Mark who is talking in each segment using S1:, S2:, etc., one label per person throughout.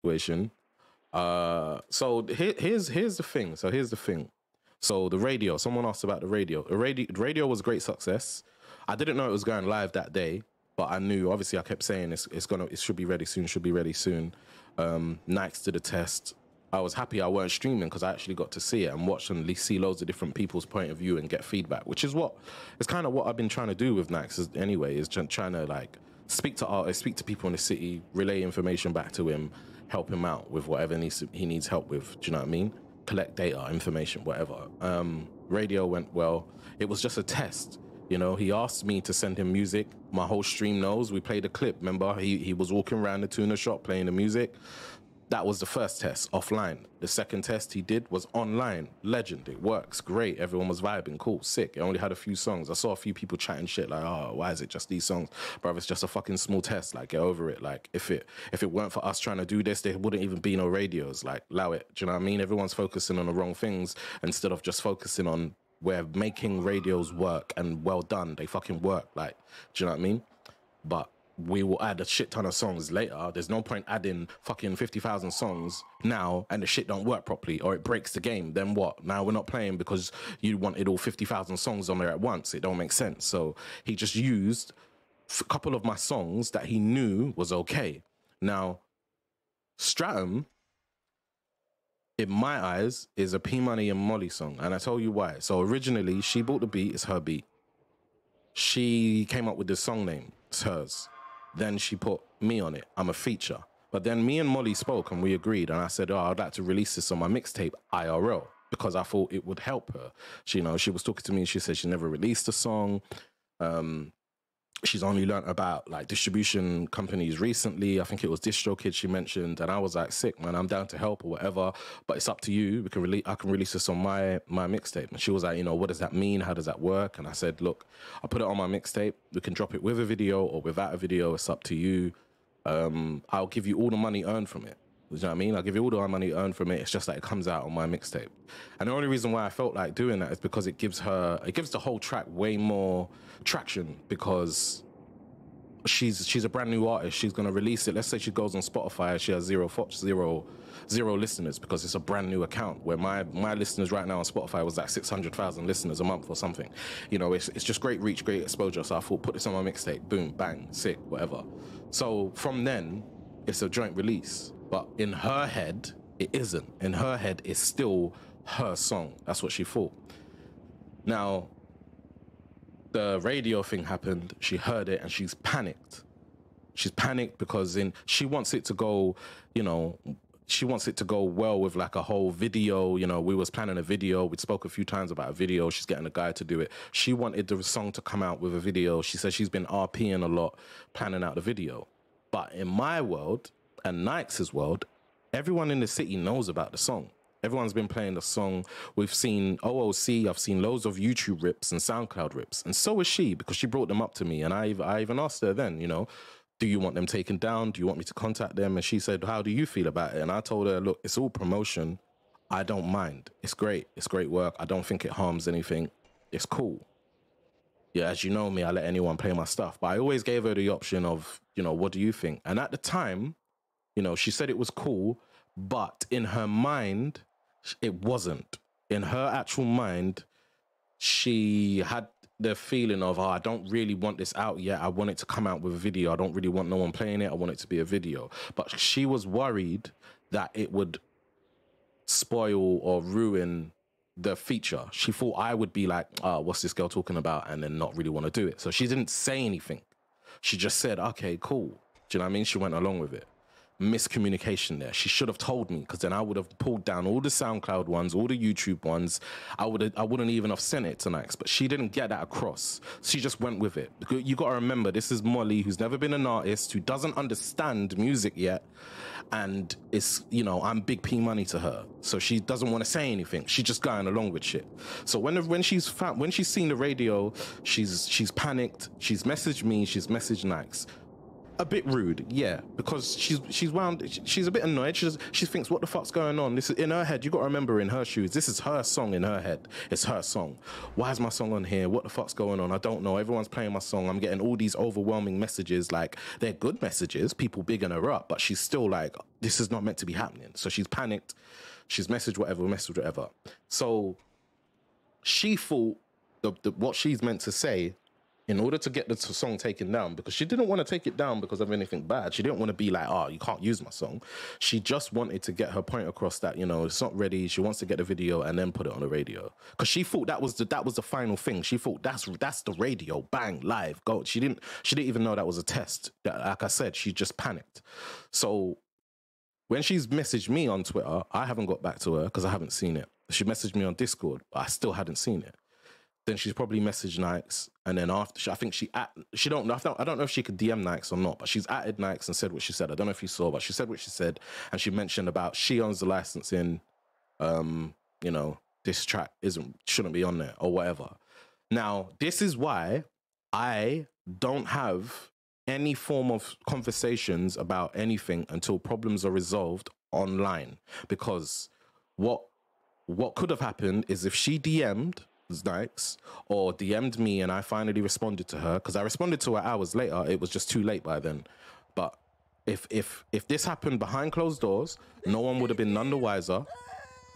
S1: situation. So here's the thing. So the radio. Someone asked about the radio. The radio was a great success. I didn't know it was going live that day, but I knew. Obviously, I kept saying it should be ready soon. Should be ready soon. Nikez did a test. I was happy I weren't streaming because I actually got to see it and watch and see loads of different people's point of view and get feedback, which is it's kind of what I've been trying to do with Nikez anyway, is trying to like speak to artists, speak to people in the city, relay information back to him, help him out with whatever he needs help with. Do you know what I mean? Collect data, information, whatever. Radio went well. It was just a test. You know, he asked me to send him music. My whole stream knows. We played a clip. Remember, he was walking around the tuna shop playing the music. That was the first test, offline. The second test he did was online. Legend, it works, great. Everyone was vibing, cool, sick. It only had a few songs. I saw a few people chatting shit like, oh, why is it just these songs? Bro, it's just a fucking small test, like, get over it. Like, if it weren't for us trying to do this, there wouldn't even be no radios. Like, allow it, do you know what I mean? Everyone's focusing on the wrong things instead of just focusing on where making radios work and well done, they fucking work. Like, do you know what I mean? But we will add a shit ton of songs later. There's no point adding fucking 50,000 songs now and the shit don't work properly or it breaks the game. Then what? Now we're not playing because you wanted all 50,000 songs on there at once. It don't make sense. So he just used a couple of my songs that he knew was okay. Now, Stratum, in my eyes, is a P Money and Molly song. And I tell you why. So originally, she bought the beat. It's her beat. She came up with the song name. It's hers. Then she put me on it. I'm a feature. But then me and Molly spoke and we agreed. And I said, oh, I'd like to release this on my mixtape, IRL, because I thought it would help her. She was talking to me and she said she never released a song. She's only learnt about like distribution companies recently. I think it was DistroKid she mentioned. And I was like, sick, man, I'm down to help or whatever. But it's up to you. I can release this on my mixtape. And she was like, what does that mean? How does that work? And I said, look, I'll put it on my mixtape. We can drop it with a video or without a video. It's up to you. I'll give you all the money earned from it. You know what I mean? I'll give you all the money earned from it. It's just that it comes out on my mixtape. And the only reason why I felt like doing that is because it gives the whole track way more traction, because she's a brand new artist. She's going to release it. Let's say she goes on Spotify. She has zero listeners because it's a brand new account, where my listeners right now on Spotify was like 600,000 listeners a month or something. It's just great reach, great exposure. So I thought, put this on my mixtape. Boom, bang, sick, whatever. So from then, it's a joint release. But in her head, it isn't. In her head, it's still her song. That's what she thought. Now, the radio thing happened. She heard it and she's panicked. She's panicked because she wants it to go, she wants it to go well with like a whole video. We was planning a video. We spoke a few times about a video. She's getting a guy to do it. She wanted the song to come out with a video. She said she's been RPing a lot, planning out the video. But in my world, and Nikez's world, everyone in the city knows about the song. Everyone's been playing the song. We've seen OOC. I've seen loads of YouTube rips and SoundCloud rips. And so is she, because she brought them up to me. And I even asked her then, do you want them taken down? Do you want me to contact them? And she said, how do you feel about it? And I told her, look, it's all promotion. I don't mind. It's great. It's great work. I don't think it harms anything. It's cool. Yeah, as you know me, I let anyone play my stuff. But I always gave her the option of, what do you think? And at the time, she said it was cool, but in her mind, it wasn't. In her actual mind, she had the feeling of, I don't really want this out yet. I want it to come out with a video. I don't really want no one playing it. I want it to be a video. But she was worried that it would spoil or ruin the feature. She thought I would be like, what's this girl talking about? And then not really want to do it. So she didn't say anything. She just said, okay, cool. Do you know what I mean? She went along with it. Miscommunication there. She should have told me, because then I would have pulled down all the SoundCloud ones, all the YouTube ones. I wouldn't even have sent it to Nikez, but she didn't get that across. She just went with it. You got to remember, this is Molly, who's never been an artist, who doesn't understand music yet, and it's, I'm big P Money to her, so she doesn't want to say anything. She's just going along with shit. So when she's seen the radio, she's panicked. She's messaged me. She's messaged Nikez. a bit rude, yeah, because she's a bit annoyed. She thinks, what the fuck's going on? This is in her head. You got to remember, in her shoes, this is her song. In her head, it's her song. Why is my song on here? What the fuck's going on? I don't know. Everyone's playing my song. I'm getting all these overwhelming messages. Like, they're good messages, people bigging her up, but she's still like, this is not meant to be happening. So she's panicked. She's messaged whatever. So she thought what she's meant to say, in order to get the song taken down, because she didn't want to take it down because of anything bad. She didn't want to be like, oh, you can't use my song. She just wanted to get her point across that, you know, it's not ready. She wants to get the video and then put it on the radio. Because she thought that was the final thing. She thought that's the radio, bang, live, go. She didn't even know that was a test. Like I said, she just panicked. So when she's messaged me on Twitter, I haven't got back to her because I haven't seen it. She messaged me on Discord, but I still hadn't seen it. Then she's probably messaged Nikez, and then after, I think I don't know if she could DM Nikez or not, but she's added Nikez and said what she said. I don't know if you saw, but she said what she said, and she mentioned about she owns the licensing, you know, this track shouldn't be on there or whatever. Now, this is why I don't have any form of conversations about anything until problems are resolved online, because what could have happened is if she DM'd Nikez or DM'd me and I finally responded to her, because I responded to her hours later, it was just too late by then. But if this happened behind closed doors, no one would have been none the wiser.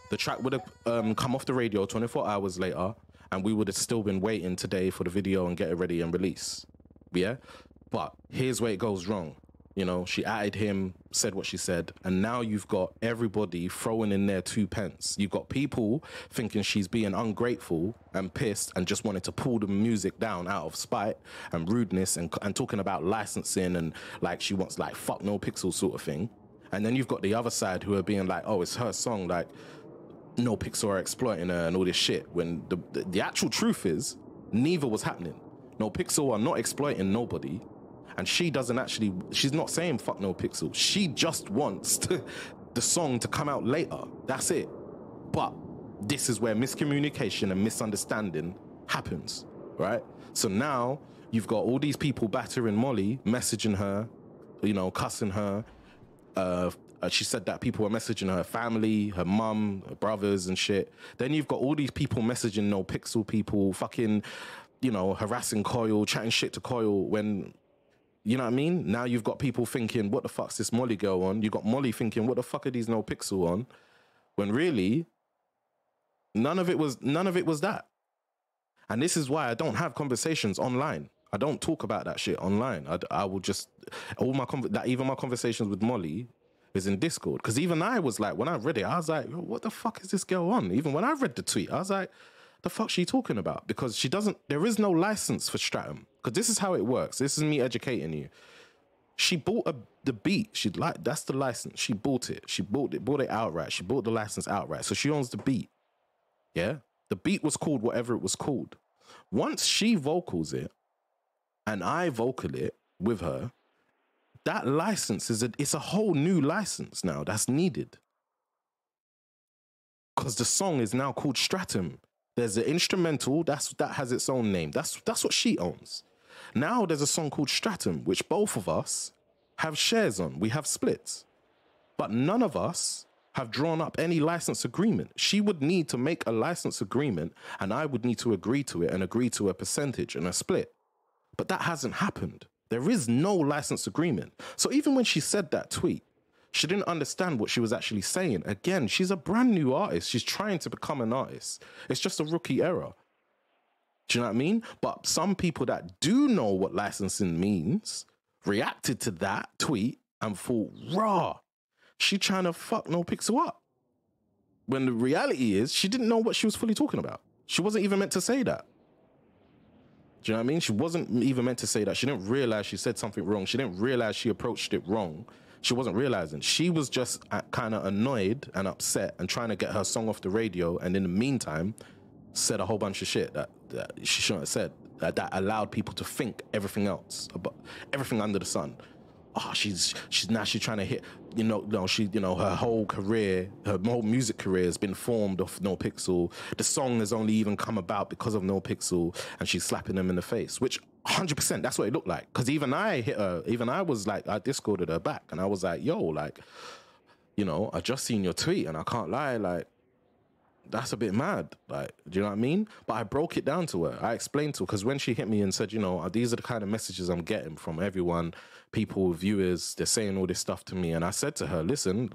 S1: The track would have come off the radio 24 hours later, and we would have still been waiting today for the video and get it ready and release. Yeah, but here's where it goes wrong. You know, she added him, said what she said, and now you've got everybody throwing in their 2 pence. You've got people thinking she's being ungrateful and pissed and just wanted to pull the music down out of spite and rudeness and talking about licensing and like she wants like fuck NoPixel sort of thing. And then you've got the other side who are being like, oh, it's her song, like NoPixel are exploiting her and all this shit. When the actual truth is, neither was happening. NoPixel are not exploiting nobody. And she's not saying fuck NoPixel. She just wants the song to come out later. That's it. But this is where miscommunication and misunderstanding happens, right? So now you've got all these people battering Molly, messaging her, you know, cussing her. She said that people were messaging her family, her mum, her brothers and shit. Then you've got all these people messaging NoPixel people, fucking, you know, harassing Coil, chatting shit to Coil when... You know what I mean? Now you've got people thinking, what the fuck's this Molly girl on? You got Molly thinking, what the fuck are these NoPixel on? When really, none of it was that. And this is why I don't have conversations online. I don't talk about that shit online. I will just, even my conversations with Molly is in Discord. Because even I was like, when I read it, I was like, what the fuck is this girl on? Even when I read the tweet, I was like, the fuck's she talking about? Because there is no license for Stratum. Because this is how it works. This is me educating you. She bought the beat. That's the license. She bought it. She bought it outright. She bought the license outright. So she owns the beat. Yeah? The beat was called whatever it was called. Once she vocals it, and I vocal it with her, that license it's a whole new license now that's needed. Because the song is now called Stratum. There's an instrumental that has its own name. That's what she owns. Now there's a song called Stratum, which both of us have shares on. We have splits. But none of us have drawn up any license agreement. She would need to make a license agreement, and I would need to agree to it and agree to a percentage and a split. But that hasn't happened. There is no license agreement. So even when she said that tweet, she didn't understand what she was actually saying. Again, she's a brand new artist. She's trying to become an artist. It's just a rookie error. Do you know what I mean? But some people that do know what licensing means reacted to that tweet and thought, rah, she trying to fuck NoPixel up. When the reality is, she didn't know what she was fully talking about. She wasn't even meant to say that. Do you know what I mean? She wasn't even meant to say that. She didn't realize she said something wrong. She didn't realize she approached it wrong. She wasn't realizing. She was just kind of annoyed and upset and trying to get her song off the radio. And in the meantime, said a whole bunch of shit that she shouldn't have said. That allowed people to think everything else, about everything under the sun. Oh, she's trying to hit, her whole career, her whole music career has been formed off NoPixel. The song has only even come about because of NoPixel, and she's slapping them in the face, which 100%. That's what it looked like. Because even I hit her. Even I was like, I Discorded her back, and I was like, yo, like, you know, I just seen your tweet, and I can't lie, like, that's a bit mad. Like, do you know what I mean? But I broke it down to her. I explained to her, because when she hit me and said, you know, these are the kind of messages I'm getting from everyone, people, viewers, they're saying all this stuff to me. And I said to her, listen,